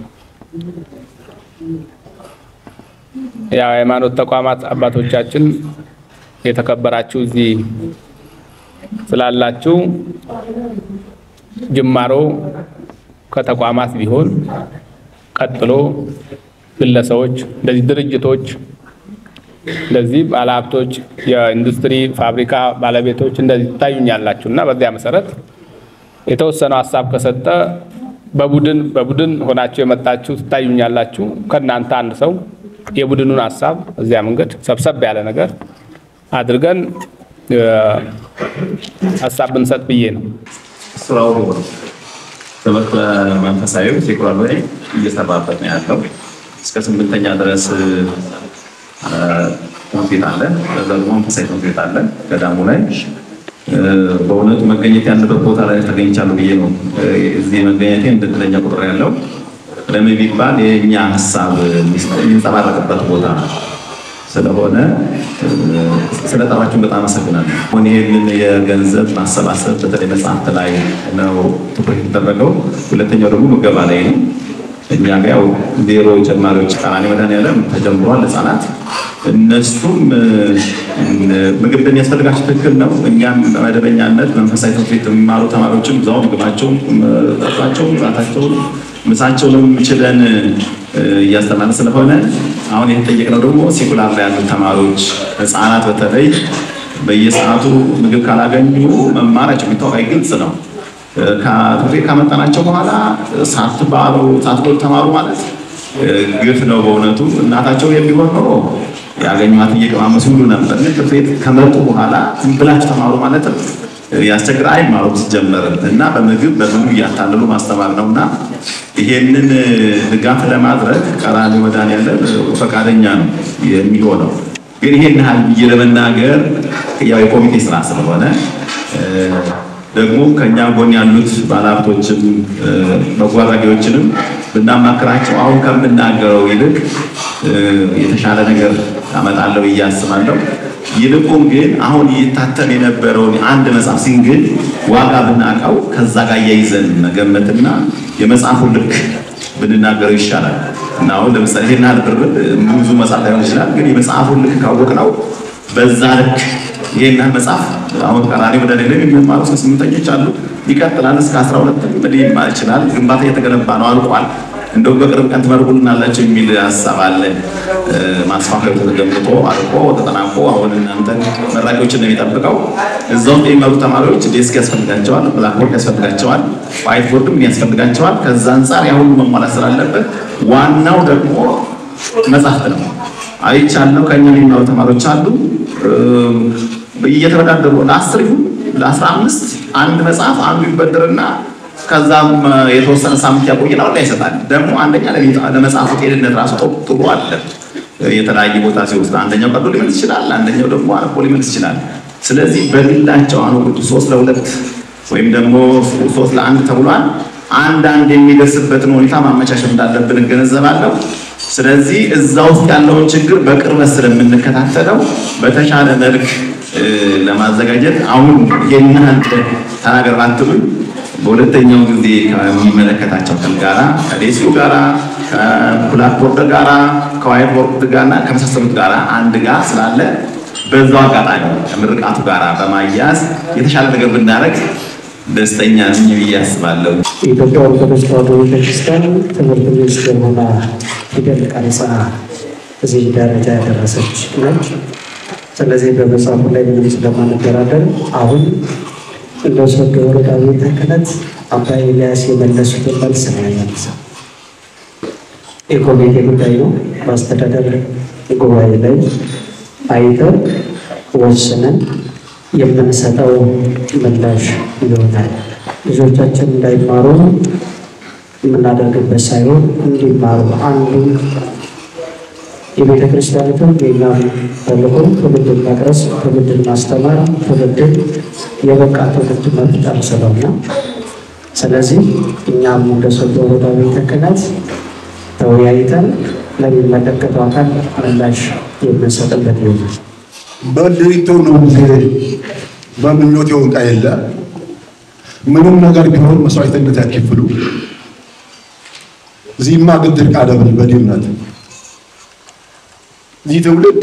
የሃይማኖት ተቋማት አባቶቻችን የተከበራችሁ እዚህ ስላላችሁ ጅማሮ ከተቋማት ቢሆን ቀጥሎ ግለሰቦች እንደዚህ ድርጅቶች እንደዚህ ባለሀብቶች የኢንዱስትሪ ፋብሪካ ባለቤቶች እንደዚህ ታዩኛላችሁና በዚያ መሰረት የተወሰነው ሐሳብ ከሰጠ በቡድን ሆናችሁ የመጣችሁ ታዩኛላችሁ። ከናንተ አንድ ሰው የቡድኑን ሐሳብ እዚያ መንገድ ሰብሰብ ያለ ነገር አድርገን ሐሳብ ብንሰጥ ብዬ ነው። ስራው ትምህርት መንፈሳዊ ሴኩላር ላይ እየሰራበት ነው ያለው። እስከ 8ኛ ድረስ ትምህርት ቤት አለ። ከዛ ደግሞ መንፈሳዊ ትምህርት ቤት አለ ገዳሙ ላይ። በእውነቱ መገኘት ያለበት ቦታ ላይ ተገኝቻለሁ ብዬ ነው እዚህ መገኘቴ እንደተለኛ ቁጥር ያለው። ለምን ቢባል የኛ ሐሳብ የሚንጸባረቅበት ቦታ ስለሆነ ስለጠራችሁ በጣም አመሰግናለሁ። አሁን ይሄንን የገንዘብ ማሰባሰብ በተለይ መጽሐፍት ላይ ነው ትኩረት የተደረገው። ሁለተኛው ደግሞ ምገባ ላይ ነው። እኛ ጋር ያው ዜሮ ጀማሪዎች ቀራኒ መድኃኔዓለም ተጀምሯል። ህፃናት እነሱም ምግብ እንደሚያስፈልጋቸው ትክክል ነው። እኛም በመደበኛነት መንፈሳዊ ትምህርት ቤት የሚማሩ ተማሪዎችም እዛው ምግባቸውን ጠጧቸው ራታቸውን ምሳቸውንም ችለን እያስተማርን ስለሆነ አሁን የተጠየቅነው ደግሞ ሴኩላር ላይ ያሉ ተማሪዎች ህፃናት በተለይ በየሰዓቱ ምግብ ካላገኙ መማራቸው የሚታወቅ ግልጽ ነው። ከትምህርት ካመጣናቸው በኋላ ሳትበሉ ተማሩ ማለት ግፍ ነው በእውነቱ። እናታቸው የሚሆን ኖሮ ያገኟት እየቀማመሱ ሁሉ ነበር። ትምህርት ቤት ከመጡ በኋላ ዝም ብላችሁ ተማሩ ማለት ያስቸግራል። አይማሩም ሲጀመር እና በምግብ እያታለሉ ማስተማር ነውና ይሄንን ድጋፍ ለማድረግ ቀራንዮ መድኃኔዓለም ፈቃደኛ ነው የሚሆነው። ግን ይሄን ያህል ብዬ ለመናገር ያው የኮሚቴ ስራ ስለሆነ ደግሞ ከኛ ጎን ያሉት ባለሀብቶችም በጎ አድራጊዎችንም ብናማክራቸው አሁን ከምናገረው ይልቅ የተሻለ ነገር አመጣለሁ ብዬ አስባለሁ። ይልቁን ግን አሁን ይታተም የነበረውን አንድ መጽሐፍ ሲንግል ዋጋ ብናውቀው ከዛ ጋር ያይዘን መገመትና የመጽሐፉን ልክ ብንናገረው ይሻላል። እና አሁን ለምሳሌ ይሄን ያህል ብር ብዙ መጽሐፍ ላይሆን ይችላል። ግን የመጽሐፉን ልክ ካወቅነው በዛ ልክ ይሄን መጽሐፍ አሁን ቀራንዮ መድኃኔዓለም የሚማሩ 8ኞች አሉ። ይቀጥላል እስከ 12 ሊማር ይችላል። ግንባታ እየተገነባ ነው፣ አልቋል። እንደው በቅርብ ቀን ትመርቁልናላችሁ የሚል ሐሳብ አለ። ማስፋፊያው ተገንብቶ አልቆ ተጠናቆ አሁን እናንተ መራቂዎችን ነው የሚጠብቀው። እዛው የሚመሩ ተማሪዎች ዴስክ ያስፈልጋቸዋል፣ ብላክቦርድ ያስፈልጋቸዋል፣ ዋይት ቦርድም ያስፈልጋቸዋል። ከዛ አንፃር ያ ሁሉ መሟላት ስላለበት ዋናው ደግሞ መጽሐፍት ነው። አይቻለሁ ከኛ የሚመሩ ተማሪዎች አሉ እየተወዳደሩ ለ10 ለ15 አንድ መጽሐፍ አንዱ ይበደርና ከዛም የተወሰነ ሳምንት ያቆየናል ላይ ይሰጣል። ደግሞ አንደኛ ለመጽሐፉ ጤንነት ራሱ ጥሩ አለ። የተለያየ ቦታ ሲወስድ አንደኛው ቀዶ ሊመልስ ይችላል፣ አንደኛው ደግሞ አልፎ ሊመልስ ይችላል። ስለዚህ በግላቸው አሁን 3 ለ2 ወይም ደግሞ 3 ለ1 ተብሏል። አንዳንድ የሚደርስበትን ሁኔታ ማመቻቸት እንዳለብን እንገነዘባለሁ። ስለዚህ እዛ ውስጥ ያለውን ችግር በቅርበት ስለምንከታተለው በተሻለ መልክ ለማዘጋጀት አሁን የናንተ ተናገር ባትሉኝ በሁለተኛው ጊዜ ከሚመለከታቸው ጋራ ከዴስኩ ጋራ ከብላክቦርድ ጋራ ከዋይት ቦርድ ጋራና ከመሳሰሉት ጋራ አንድ ጋር ስላለ በዛው አጋጣሚ ከምርቃቱ ጋራ በማያዝ የተሻለ ነገር ብናደርግ ደስተኛ ነኝ ብዬ አስባለሁ። የኢትዮጵያ ኦርቶዶክስ ተዋሕዶ ቤተክርስቲያን ትምህርት ሚኒስቴር ሆና ፊደል ቀርጻ እዚህ ደረጃ ያደረሰች ነች። ስለዚህ በመጽሐፉ ላይ ምንም ስለማንደራደር አሁን እንደ ሶዶ ወረዳ ቤተ ክህነት አባ ኤልያስ የመለሱትን መልስ ነው ያነሳው። የኮሚቴ ጉዳይ ነው። በአስተዳደር ጉባኤ ላይ አይተን ወስነን የምንሰጠው ምላሽ ይሆናል። ልጆቻችን እንዳይማሩ የምናደርግበት ሳይሆን እንዲማሩ አንዱ የቤተ ክርስቲያኒቱን የኛም ተልእኮ ትውልድን መቅረጽ፣ ትውልድን ማስተማር፣ ትውልድን የበቃ ትውልድ መፍጠር ስለሆነ ስለዚህ እኛም እንደ ሶዶ ወረዳ ቤተ ክህነት ተወያይተን ለሚመለከተው አካል ምላሽ የምንሰጥበት ይሆናል። በድሪቶ ነው በምኞት የወጣ የለ ምንም ነገር ቢሆን መስዋዕትነት ያከፍሉ ዚማ ግድር ቃደብል በዲነት ዚህ ትውልድ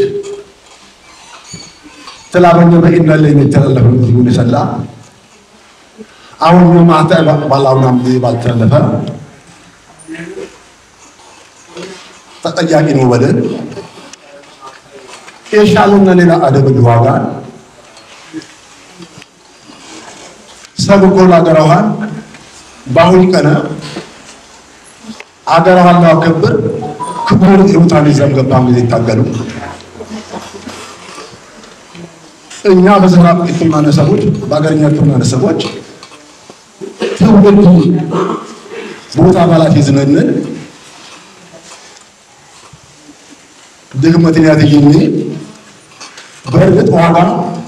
ተላበኛ በእና ላይ የተላለፈ ነው ሰላ አሁን ማታ ባላውናም ባልተላለፈ ተጠያቂ ነው በደል የሻለና ሌላ አደብ ዋጋ ሰብኮላ አገራዋን ባሁን ቀና አገራዋን ለማከበር ክቡር የውታን ዘምገባም ይታገሉ እኛ በዘራብ ኢትዮጵያና ሰዎች በአገርኛ ኢትዮጵያና ሰዎች ትውልድ ቦታ ባላት ይዝነን ድግመትን ያተየኝ በእርግጥ ዋጋ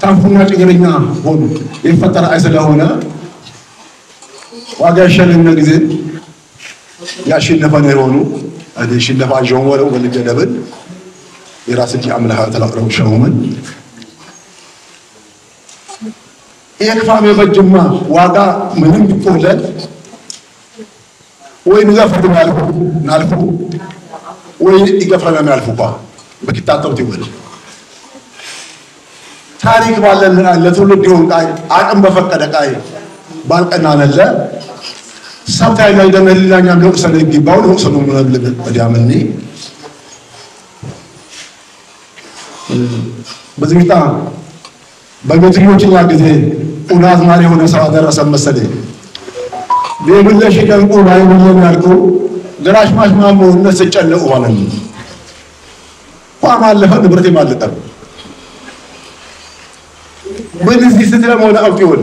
ታንፉና ጭገረኛ ሆኖ የፈጠረ አይሰለሆነ ዋጋ ሸለነ ጊዜ ያሽነፈ ነው የሆኑ አዲ ሽነፋ ጆንወሩ ወልጀደብል የራስጂ አምላህ ተላቅረው ሸውመን የክፋም የበጅማ ዋጋ ምንም ቢቆለል ወይ ንገፈት ናልፉ ወይ ይገፈና ናልፉባ በኪታተውት ይወል ታሪክ ባለን ለትውልድ ይሁን አቅም በፈቀደ ቃይ ባልቀናነለ ሰብታይ ላይ ደነልላኛ ገብሰለ ይባው ነው ሰኑ ምንልብ ወዲያምኒ በዝግታ በገትሪዎችኛ ጊዜ ኡናዝ ማሪ ሆነ ሰው አደረሰ መሰለኝ በብለሽ ደንቁ ላይ ምን ያልኩ ድራሽ ማሽማሙ እነሱ ጨለቁ ማለት ነው ማለፈ ንብረቴ ማለጠ በዚህ ስትለሞና አውቂውን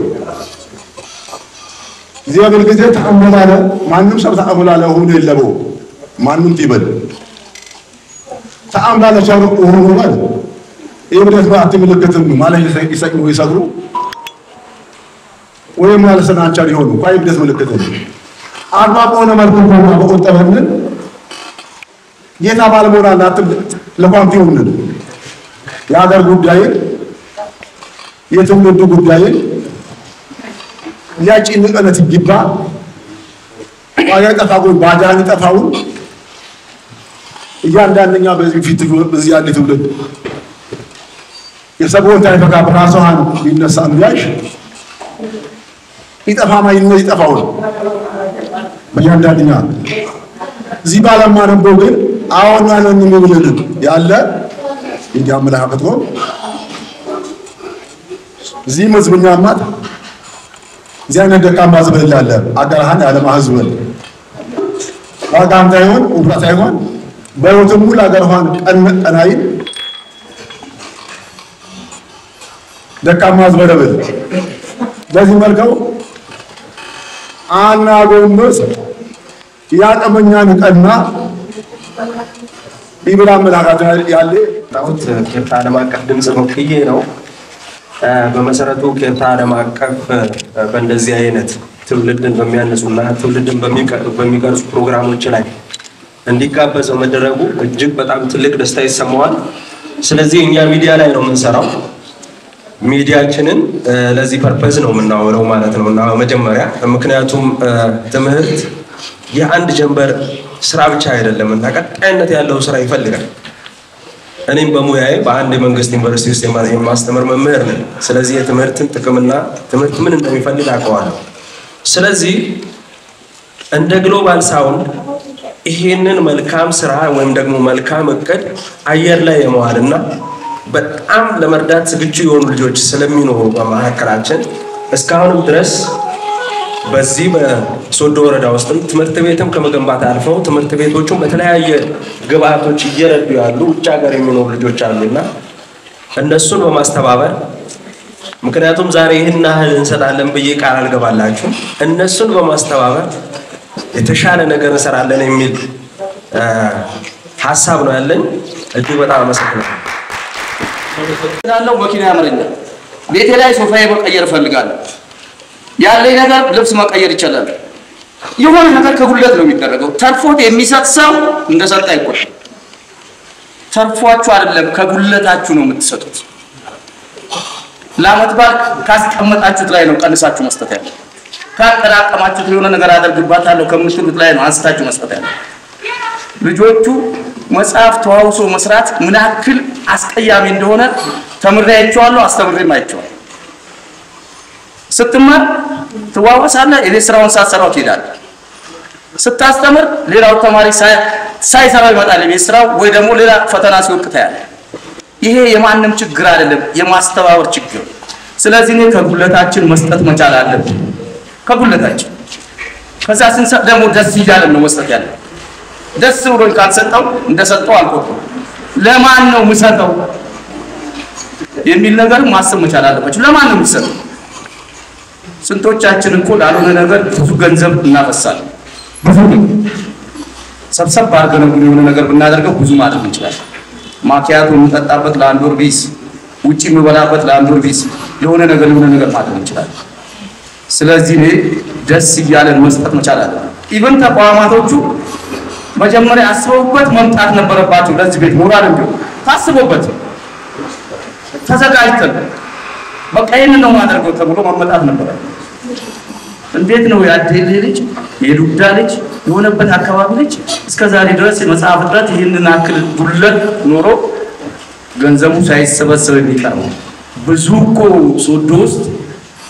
እግዚአብሔር ጊዜ ተአምራለ ማንም ሰው ተአምራለ ሆኖ የለበው ማንም ይበል ተአምራለ ሻሩ ሆኖ ማለት ይብረት ባቲ ምልክትም ማለት ይሰቅሙ ይሰግሩ ወይ ማለት ሰናቻሪ ሆኖ ባይብለት ምልክት አርባ በሆነ መልኩ በቆጠበልን ጌታ ባለሞራል አጥብ ለኳንቲውን የሀገር ጉዳይ የትውልድ ጉዳይ ያጪን ቀነት ይግባ ዋጋ ጠፋው ባጃን ጠፋው እያንዳንደኛ በዚህ ፊት በዚህ ያለ ትውልድ የሰቦን ታይፈካ በራሷን ይነሳን ያሽ ይጠፋማ ይጠፋው በእያንዳንደኛ እዚህ ባለማ ነው ግን አሁን ያለን የሚብልን ያለ እንዲያመላክት ነው እዚህ መዝብኛማት ዚያነ ደካማ ዝብል ያለ አገራህን ያለ ማህዝብ ዋጋም ታይሆን ኡብራ ታይሆን በህይወትም ሙሉ አገራህን ቀናይ ደካማ ዝበለበል በዚህ መልከው አናጎምስ ያቀመኛን ቀና ይብራ መላካት ያለ ታውት ከርታ ዓለም አቀፍ ድምጽ ወክዬ ነው በመሰረቱ ከርታ ዓለም አቀፍ በእንደዚህ አይነት ትውልድን በሚያነሱና ትውልድን በሚቀርጹ ፕሮግራሞች ላይ እንዲጋበዝ መደረጉ እጅግ በጣም ትልቅ ደስታ ይሰማዋል ስለዚህ እኛ ሚዲያ ላይ ነው የምንሰራው ሚዲያችንን ለዚህ ፐርፐዝ ነው የምናወራው ማለት ነውና መጀመሪያ ምክንያቱም ትምህርት የአንድ ጀንበር ስራ ብቻ አይደለም እና ቀጣይነት ያለው ስራ ይፈልጋል እኔም በሙያዬ በአንድ የመንግስት ዩኒቨርሲቲ ውስጥ የማስተምር መምህር ነኝ ስለዚህ የትምህርትን ጥቅምና ትምህርት ምን እንደሚፈልግ አውቀዋለሁ ስለዚህ እንደ ግሎባል ሳውንድ ይሄንን መልካም ስራ ወይም ደግሞ መልካም እቅድ አየር ላይ የመዋልና በጣም ለመርዳት ዝግጁ የሆኑ ልጆች ስለሚኖሩ በማህከራችን እስካሁንም ድረስ በዚህ በሶዶ ወረዳ ውስጥ ትምህርት ቤትም ከመገንባት አልፈው ትምህርት ቤቶቹም በተለያየ ግብአቶች እየረዱ ያሉ ውጭ ሀገር የሚኖሩ ልጆች አሉና እነሱን በማስተባበር ምክንያቱም ዛሬ ይሄን ያህል እንሰጣለን ብዬ ቃል አልገባላችሁ እነሱን በማስተባበር የተሻለ ነገር እንሰራለን የሚል ሐሳብ ነው ያለኝ እጅግ በጣም አመሰግናለሁ ያለው መኪና ያመረኛል ቤቴ ላይ ሶፋዬ መቀየር ፈልጋለሁ ያለኝ ነገር ልብስ መቀየር ይችላል የሆነ ነገር ከጉልለት ነው የሚደረገው ተርፎት የሚሰጥ ሰው እንደሰጠ አይቆሽ ተርፏችሁ አይደለም ከጉልለታችሁ ነው የምትሰጡት ለአመት በዓል ካስቀመጣችሁት ላይ ነው ቀንሳችሁ መስጠት ያለው ካጠራቀማችሁት የሆነ ነገር አደርግባታለሁ ከምትሉት ላይ ነው አንስታችሁ መስጠት ያለው ልጆቹ መጽሐፍ ተዋውሶ መስራት ምን ያክል አስቀያሚ እንደሆነ ተምሬያቸዋለሁ አስተምሬም አይቼዋለሁ ስትማር ተዋውሳለህ የቤት ስራውን ሳትሰራው ትሄዳለህ ስታስተምር ሌላው ተማሪ ሳይሰራው ይመጣል የቤት ስራው ወይ ደግሞ ሌላ ፈተና ሲወድቅ ታያለህ ይሄ የማንም ችግር አይደለም የማስተባበር ችግር ስለዚህ ነው ከጉልለታችን መስጠት መቻል አለብን ከጉልለታችን ከዛ ስንሰጥ ደግሞ ደስ ይላል ነው መስጠት ያለው ደስ ብሎኝ ካልሰጠው እንደሰጠው አልቆጥም ለማን ነው የምሰጠው የሚል ነገር ማሰብ መቻል አለባችሁ ለማን ነው የምሰጠው ስንቶቻችን እኮ ላልሆነ ነገር ብዙ ገንዘብ እናፈሳለን ብዙ ሰብሰብ አድርገን የሆነ ነገር ብናደርገው ብዙ ማድረግ እንችላለን ማኪያቶ የምንጠጣበት ለአንድ ወር ቢስ ውጪ የምበላበት ለአንድ ወር ቢስ የሆነ ነገር ማድረግ እንችላለን ስለዚህ ደስ ይያለን መስጠት መቻል አለብን ኢቭን ተቋማቶቹ መጀመሪያ አስበውበት መምጣት ነበረባቸው ለዚህ ቤት ሞራል እንዲሁ ታስቦበት ተዘጋጅተን በቃ ይሄንን ነው ማድረግ ተብሎ መመጣት ነበር እንዴት ነው ያደለ ልጅ የዱዳ ልጅ የሆነበት አካባቢ ልጅ እስከዛሬ ድረስ የመጽሐፍ ጥረት ይሄንን አክል ዱለት ኖሮ ገንዘቡ ሳይሰበሰብ የሚቀርበው ብዙ እኮ ሶዶ ውስጥ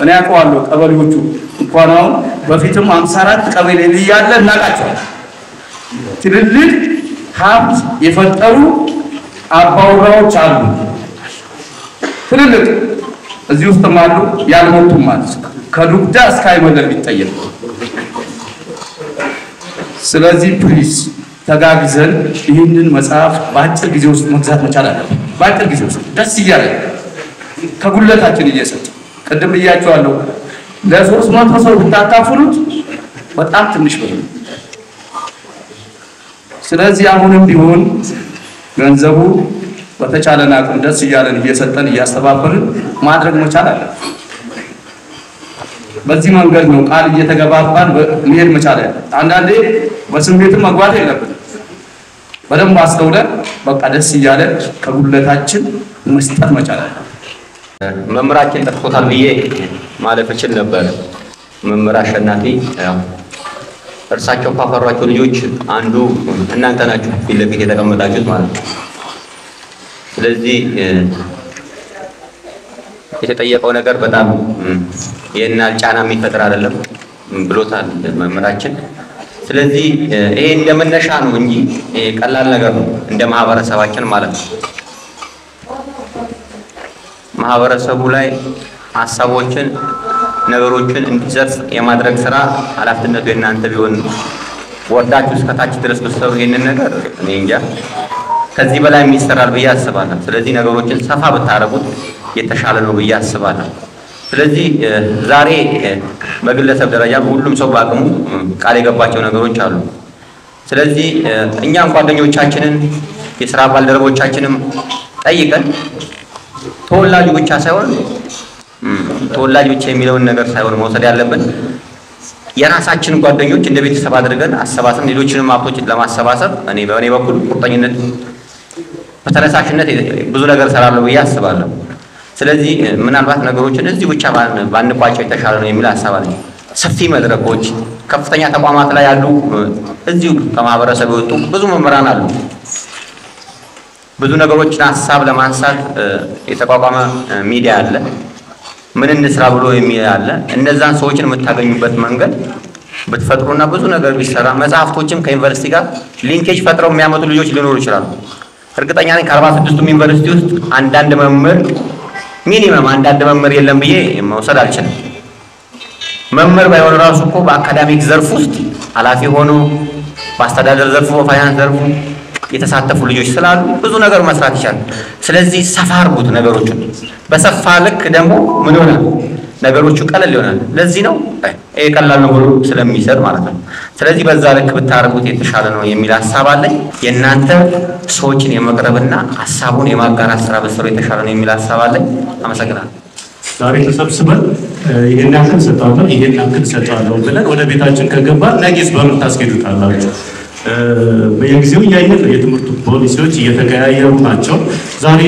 እኔ አውቀዋለሁ ቀበሌዎቹ እንኳን አሁን በፊትም 54 ቀበሌ ያለ እናቃቸዋለን ትልልቅ ሀብት የፈጠሩ አባውራዎች አሉ ትልልቅ እዚህ ውስጥ ማሉ ያልሞቱም ማለት ከዱብዳ እስከ አይመለል ቢጠየቅ። ስለዚህ ፕሊዝ ተጋግዘን ይህንን መጽሐፍ በአጭር ጊዜ ውስጥ መግዛት መቻል አለብን። በአጭር ጊዜ ውስጥ ደስ እያለ ከጉለታችን እየሰጠ ቅድም ብያቸዋለሁ። ለ300 ሰው ብታካፍሉት በጣም ትንሽ ብር ነው። ስለዚህ አሁንም ቢሆን ገንዘቡ በተቻለን አቅም ደስ እያለን እየሰጠን እያስተባበርን ማድረግ መቻል አለብን። በዚህ መንገድ ነው ቃል እየተገባባን መሄድ መቻል አለብን። አንዳንዴ በስሜትም መግባት የለብንም። በደንብ አስተውለን በቃ ደስ እያለን ከጉለታችን መስጠት መቻል አለብን። መምህራችን ጠቅሶታል ብዬ ማለፍ እችል ነበር። መምህር አሸናፊ እርሳቸው ካፈሯቸው ልጆች አንዱ እናንተ ናችሁ፣ ፊት ለፊት የተቀመጣችሁት ማለት ነው። ስለዚህ የተጠየቀው ነገር በጣም የናል ጫና የሚፈጥር አይደለም ብሎታል መምህራችን። ስለዚህ ይሄ እንደመነሻ ነው እንጂ ቀላል ነገር ነው እንደ ማህበረሰባችን ማለት ነው። ማህበረሰቡ ላይ ሐሳቦችን ነገሮችን እንዲዘርፍ የማድረግ ስራ ኃላፊነቱ የእናንተ ቢሆን ወርዳችሁ እስከታች ድረስ ብትሰሩ ይሄንን ነገር እኔ እንጃ ከዚህ በላይ የሚሰራል ብዬ አስባለሁ። ስለዚህ ነገሮችን ሰፋ ብታረጉት የተሻለ ነው ብዬ አስባለሁ። ስለዚህ ዛሬ በግለሰብ ደረጃ ሁሉም ሰው በአቅሙ ቃል የገባቸው ነገሮች አሉ። ስለዚህ እኛም ጓደኞቻችንን የሥራ ባልደረቦቻችንም ጠይቀን ተወላጁ ብቻ ሳይሆን ተወላጅ ብቻ የሚለውን ነገር ሳይሆን መውሰድ ያለብን የራሳችን ጓደኞች እንደ ቤተሰብ አድርገን አሰባሰብ ሌሎችንም ሀብቶችን ለማሰባሰብ እኔ በእኔ በኩል ቁርጠኝነት በተነሳሽነት ብዙ ነገር ሰራለሁ ብዬ አስባለሁ። ስለዚህ ምናልባት ነገሮችን እዚህ ብቻ ባንቋጨው የተሻለ ነው የሚል ሐሳብ አለኝ። ሰፊ መድረኮች ከፍተኛ ተቋማት ላይ ያሉ እዚሁ ከማህበረሰብ የወጡ ብዙ መምህራን አሉ። ብዙ ነገሮችን ሐሳብ ለማንሳት የተቋቋመ ሚዲያ አለ። ምን እንስራ ብሎ የሚል አለ። እነዛን ሰዎችን የምታገኙበት መንገድ ብትፈጥሩና ብዙ ነገር ቢሰራ መጽሐፍቶችም ከዩኒቨርሲቲ ጋር ሊንኬጅ ፈጥረው የሚያመጡ ልጆች ሊኖሩ ይችላሉ። እርግጠኛ ነኝ ከ46ቱም ዩኒቨርሲቲ ውስጥ አንዳንድ መምህር ሚኒመም አንዳንድ መምህር የለም ብዬ መውሰድ አልችልም። መምህር ባይሆን ራሱ እኮ በአካዳሚክ ዘርፍ ውስጥ ኃላፊ ሆኖ በአስተዳደር ዘርፉ በፋይናንስ ዘርፉ የተሳተፉ ልጆች ስላሉ ብዙ ነገር መስራት ይችላል። ስለዚህ ሰፋ አድርጉት ነገሮችን። በሰፋ ልክ ደግሞ ምን ይሆናል ነገሮቹ ቀለል ይሆናል። ለዚህ ነው ይሄ ቀላል ነው ብሎ ስለሚሰጥ ማለት ነው። ስለዚህ በዛ ልክ ብታረጉት የተሻለ ነው የሚል ሐሳብ አለኝ። የእናንተ ሰዎችን የመቅረብና ሐሳቡን የማጋራት ስራ በሰሩ የተሻለ ነው የሚል ሐሳብ አለኝ። አመሰግናለሁ። ዛሬ ተሰብስበን ይሄን ያክል ሰጣለሁ ይሄን ያክል ሰጣለሁ ብለን ወደ ቤታችን ከገባን ነገስ በምን ታስኬዱታላችሁ? በየጊዜው እያየን የትምህርት ፖሊሲዎች እየተቀያየሩ ናቸው። ዛሬ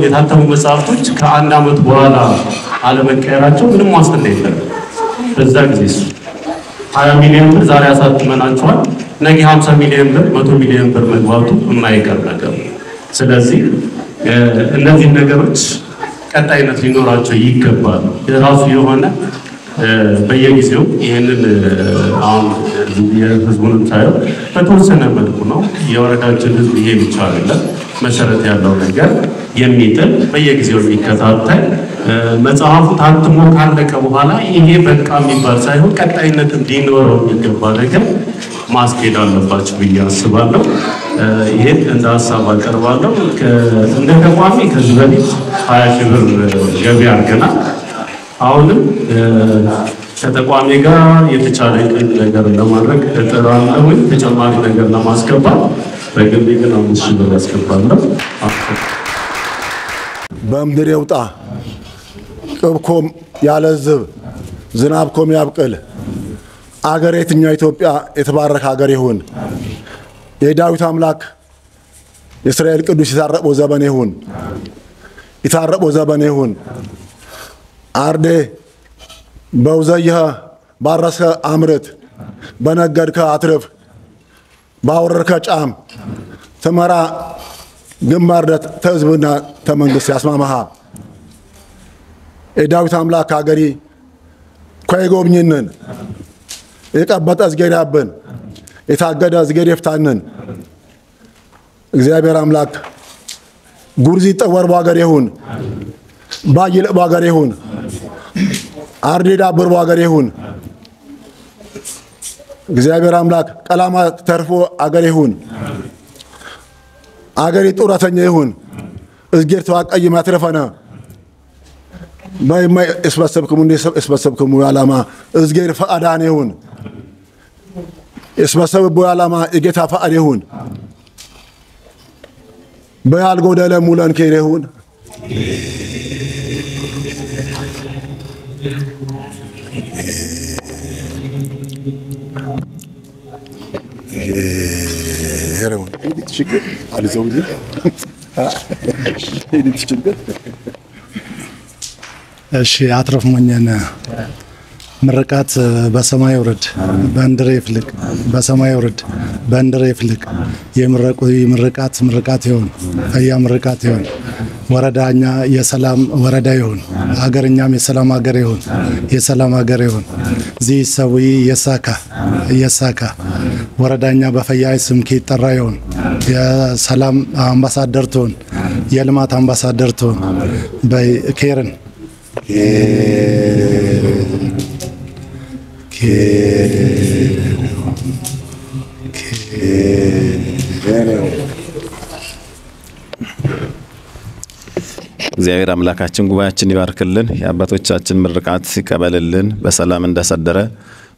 የታተሙ መጽሐፍቶች ከአንድ ዓመት በኋላ አለመቀየራቸው ምንም ዋስትና የለም። በዛ ጊዜ 20 ሚሊዮን ብር ዛሬ አሳትመናቸዋል። ነገ 50 ሚሊዮን ብር 100 ሚሊዮን ብር መግባቱ የማይቀር ነገር። ስለዚህ እነዚህ ነገሮች ቀጣይነት ሊኖራቸው ይገባል። የራሱ የሆነ በየጊዜው ይሄንን አሁን የህዝቡንም ሳይሆን በተወሰነ መልኩ ነው የወረዳችን ህዝብ ይሄ ብቻ አይደለም መሰረት ያለው ነገር የሚጥል በየጊዜው የሚከታተል መጽሐፉ ታትሞ ካለቀ በኋላ ይሄ በቃ የሚባል ሳይሆን ቀጣይነት እንዲኖረው የሚገባ ነገር ማስኬድ አለባችሁ ብዬ አስባለሁ። ይሄን እንደ ሀሳብ አቀርባለሁ። እንደ ተቋሚ ከዚህ በፊት 20 ሺህ ብር ገቢ አድርገናል። አሁንም ከተቋሚ ጋር የተቻለ ነገር ለማድረግ እጥራለሁ። ተጨማሪ ነገር ለማስገባት በግሌ ግን 5 ሺህ ብር አስገባለሁ። በምድር ይውጣ ቅብኮም ያለዝብ ዝናብኮም ያብቅል። አገር የትኛው ኢትዮጵያ የተባረከ ሀገር ይሁን። የዳዊት አምላክ የእስራኤል ቅዱስ የታረቀው ዘመን ይሁን። የታረቀው ዘመን ይሁን። አርዴ በውዘይህ ባረስከ አምርት በነገድከ አትርፍ ባወረርከ ጫም ትመራ ግንባርነት ተህዝብና ተመንግስት ያስማማሃ የዳዊት አምላክ ሀገሪ ኮይጎብኝንን የቀበጠ ዝጌድ ያብን የታገደ ዝጌድ ይፍታንን እግዚአብሔር አምላክ ጉርዚ ጠወር ባገር ይሁን ባይለ ባገር ይሁን አርዲዳ ብር ባገር ይሁን እግዚአብሔር አምላክ ቀላማ ተርፎ አገር ይሁን አገሪ ጡረተኛ ይሁን እዝጌር ተዋቀይ ማትረፈና ባይ ማይ እስበሰብኩም ያላማ እዝጌር ፈቃዳን ይሁን እስበሰብ ያላማ እጌታ ፈቃድ ይሁን በያል ጎደለ ሙላን ከይረ ይሁን يرون تشكر على زوجي هي تشكر እሺ አትረፍ ሞኛና ምርቃት በሰማይ ወረድ በእንድሬ ፍልቅ በሰማይ ወረድ በእንድሬ ፍልቅ የምረቁ ምርቃት ይሁን ፈያ ምርቃት ይሁን ወረዳኛ የሰላም ወረዳ ይሁን ሀገርኛም የሰላም ሀገር ይሁን የሰላም ሀገር ይሁን ዚህ ሰዊ የሳካ ወረዳኛ በፈያይ ስምኪ ጠራ ይሁን የሰላም አምባሳደር ትሁን የልማት አምባሳደር ትሁን በኬርን እግዚአብሔር አምላካችን ጉባኤያችን ይባርክልን የአባቶቻችን ምርቃት ይቀበልልን በሰላም እንደሰደረ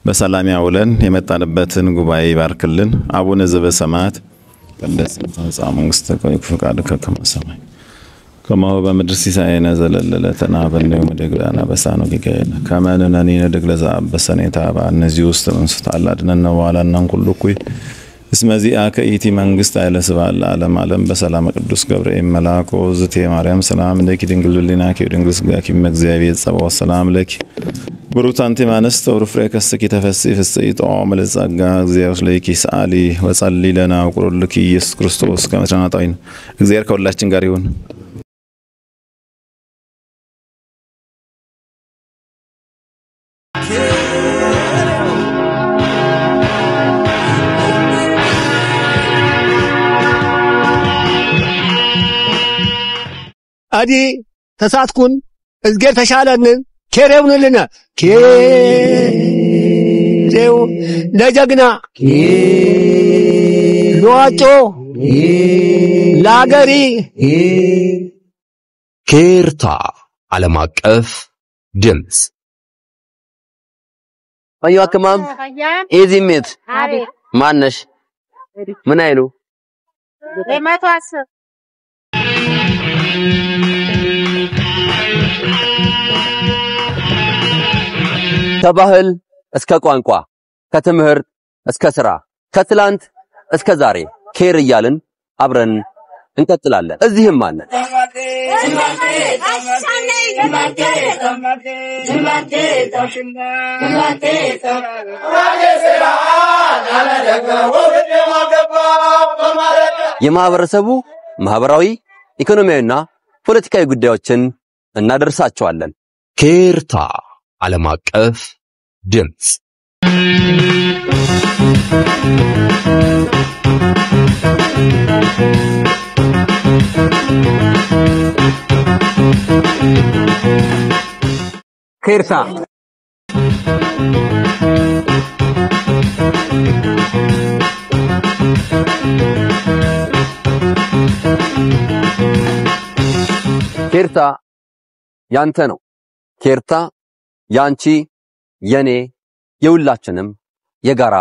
በሰላም ያውለን የመጣንበትን ጉባኤ ይባርክልን አቡነ ዘበሰማያት ቀደስ ተንሳ መንግሥትከ ፈቃድከ ከመ በሰማይ ከማሁ በምድር ሲሳየነ ዘለለለተና በነው መደግላና በሳኖ ጌጋየና ከመነነኒ ነደግለዛ በሰኔታ ባነዚህ ውስጥ እንስት አላድነን ዋላናን ሁሉ ኩይ እስመዚአ ከኢቲ መንግስት አይለ ስባል ዓለም በሰላም ቅዱስ ገብርኤል መልአኮ ዝቴ ማርያም ሰላም ለኪ ድንግል ሊናኪ ድንግል ስጋኪ መግዚአብሔር ጸባው ሰላም ለኪ ብሩታንቲ ማነስ ተውርፍሬ ከስኪ ተፈሲ ፍስይቶ መልጻጋ እግዚአብሔር ለኪ ሰአሊ ወጸሊ ለና ወቁልኪ ኢየሱስ ክርስቶስ ከመተናጣይን እግዚአብሔር ከሁላችን ጋር ይሁን አዲ ተሳትኩን እዝጌር ተሻለንን ኬሬውንልና ኬሬው ለጀግና ለዋጮ ለአገሪ ኬርታ ዓለም አቀፍ ድምጽ አዩ አከማም ኤዚሜት ማነሽ ምን አይሉ ለማቷስ ከባህል እስከ ቋንቋ ከትምህርት እስከ ስራ ከትላንት እስከ ዛሬ ኬር እያልን አብረን እንቀጥላለን እዚህም አለ የማህበረሰቡ ማህበራዊ ኢኮኖሚያዊና ፖለቲካዊ ጉዳዮችን እናደርሳቸዋለን ኬርታ ዓለም አቀፍ ድምጽ ኬርታ ኬርታ ያንተ ነው ኬርታ ያንቺ የኔ የሁላችንም የጋራ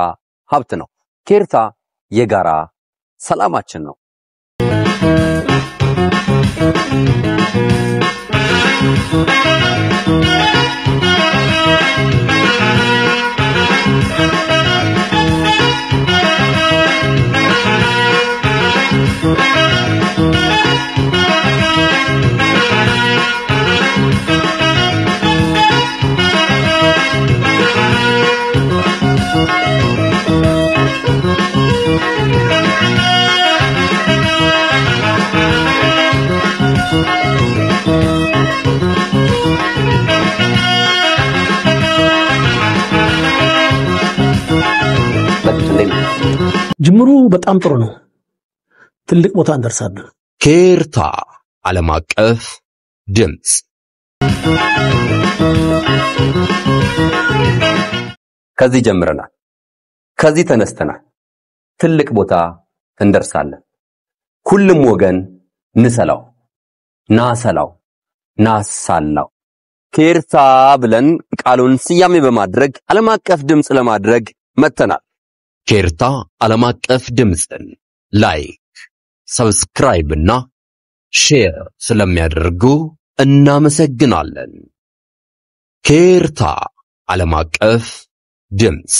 ሀብት ነው ኬርታ የጋራ ሰላማችን ነው ጅምሩ በጣም ጥሩ ነው ትልቅ ቦታ እንደርሳለን ኬርታ ዓለም አቀፍ ድምጽ ከዚህ ጀምረናል። ከዚህ ተነስተናል። ትልቅ ቦታ እንደርሳለን። ሁሉም ወገን ንሰላው፣ ናሰላው፣ ናሳላው ኬርታ ብለን ቃሉን ስያሜ በማድረግ ዓለም አቀፍ ድምጽ ለማድረግ መተናል። ኬርታ ዓለም አቀፍ ድምጽን ላይክ፣ ሰብስክራይብ እና ሼር ስለሚያደርጉ እናመሰግናለን። ኬርታ ዓለም አቀፍ ድምጽ